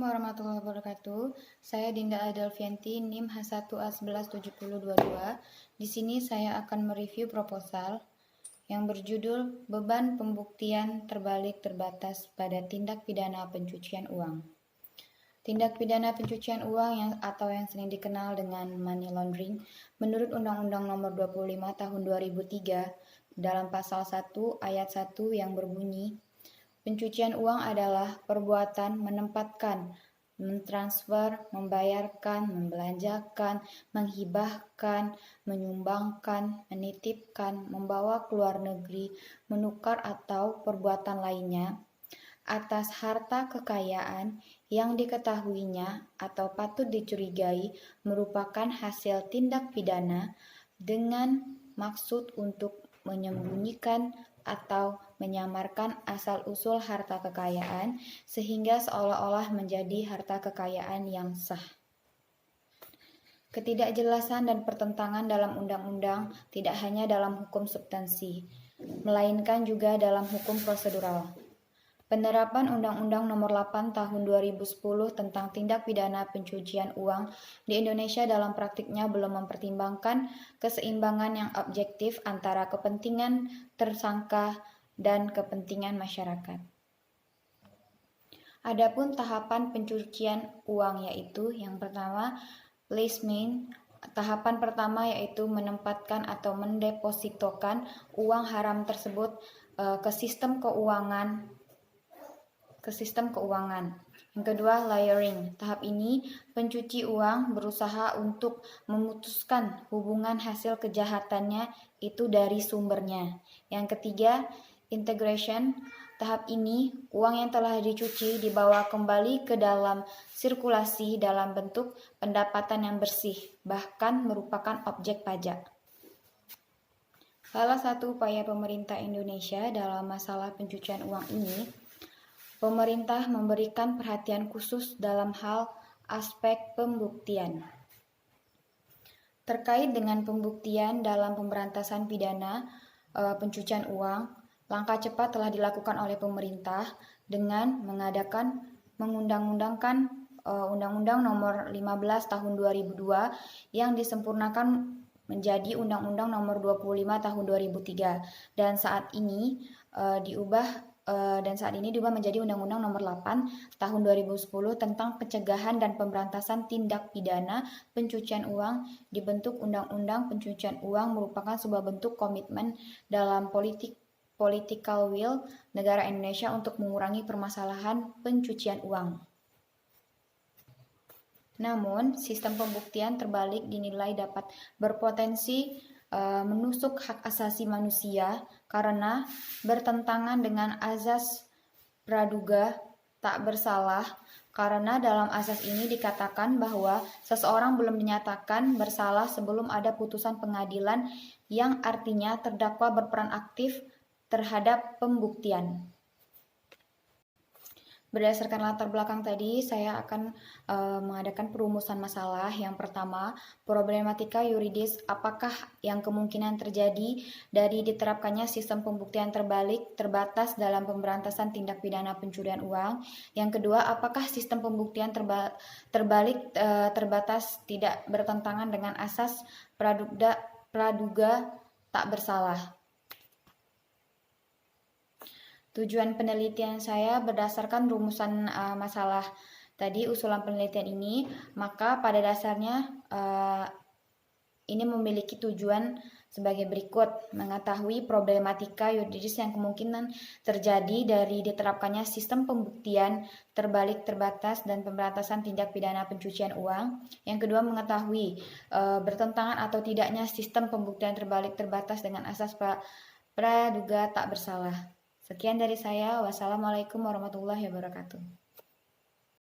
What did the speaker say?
warahmatullahi wabarakatuh. Saya Dinda Adelvianti, NIM H1A117022. Di sini saya akan mereview proposal yang berjudul Beban Pembuktian Terbalik Terbatas pada Tindak Pidana Pencucian Uang. Tindak pidana pencucian uang atau yang sering dikenal dengan money laundering menurut Undang-Undang Nomor 25 Tahun 2003 dalam pasal 1 ayat 1 yang berbunyi, pencucian uang adalah perbuatan menempatkan, mentransfer, membayarkan, membelanjakan, menghibahkan, menyumbangkan, menitipkan, membawa ke luar negeri, menukar atau perbuatan lainnya atas harta kekayaan yang diketahuinya atau patut dicurigai merupakan hasil tindak pidana dengan maksud untuk menyembunyikan atau menyamarkan asal-usul harta kekayaan sehingga seolah-olah menjadi harta kekayaan yang sah. Ketidakjelasan dan pertentangan dalam undang-undang tidak hanya dalam hukum substansi, melainkan juga dalam hukum prosedural. Penerapan Undang-Undang Nomor 8 Tahun 2010 tentang tindak pidana pencucian uang di Indonesia dalam praktiknya belum mempertimbangkan keseimbangan yang objektif antara kepentingan tersangka dan kepentingan masyarakat. Adapun tahapan pencucian uang yaitu yang pertama, placement. Tahapan pertama yaitu menempatkan atau mendepositokan uang haram tersebut ke sistem keuangan. Yang kedua, layering. Tahap ini, pencuci uang berusaha untuk memutuskan hubungan hasil kejahatannya itu dari sumbernya. Yang ketiga, integration. Tahap ini, uang yang telah dicuci dibawa kembali ke dalam sirkulasi dalam bentuk pendapatan yang bersih, bahkan merupakan objek pajak. Salah satu upaya pemerintah Indonesia dalam masalah pencucian uang ini, pemerintah memberikan perhatian khusus dalam hal aspek pembuktian. Terkait dengan pembuktian dalam pemberantasan pidana pencucian uang, langkah cepat telah dilakukan oleh pemerintah dengan mengundang-undangkan Undang-Undang Nomor 15 Tahun 2002 yang disempurnakan menjadi Undang-Undang Nomor 25 Tahun 2003 dan saat ini diubah menjadi Undang-Undang Nomor 8 Tahun 2010 tentang pencegahan dan pemberantasan tindak pidana pencucian uang. Dibentuk Undang-Undang Pencucian Uang merupakan sebuah bentuk komitmen dalam political will negara Indonesia untuk mengurangi permasalahan pencucian uang. Namun, sistem pembuktian terbalik dinilai dapat berpotensi menusuk hak asasi manusia karena bertentangan dengan azas praduga tak bersalah, karena dalam azas ini dikatakan bahwa seseorang belum dinyatakan bersalah sebelum ada putusan pengadilan yang artinya terdakwa berperan aktif terhadap pembuktian. Berdasarkan latar belakang tadi, saya akan mengadakan perumusan masalah. Yang pertama, problematika yuridis apakah yang kemungkinan terjadi dari diterapkannya sistem pembuktian terbalik terbatas dalam pemberantasan tindak pidana pencurian uang. Yang kedua, apakah sistem pembuktian terbalik terbatas tidak bertentangan dengan asas praduga tak bersalah. Tujuan penelitian saya berdasarkan rumusan masalah tadi, usulan penelitian ini, maka pada dasarnya ini memiliki tujuan sebagai berikut: mengetahui problematika yuridis yang kemungkinan terjadi dari diterapkannya sistem pembuktian terbalik terbatas dan pemberantasan tindak pidana pencucian uang. Yang kedua, mengetahui bertentangan atau tidaknya sistem pembuktian terbalik terbatas dengan asas praduga tak bersalah. Sekian dari saya. Wassalamualaikum warahmatullahi wabarakatuh.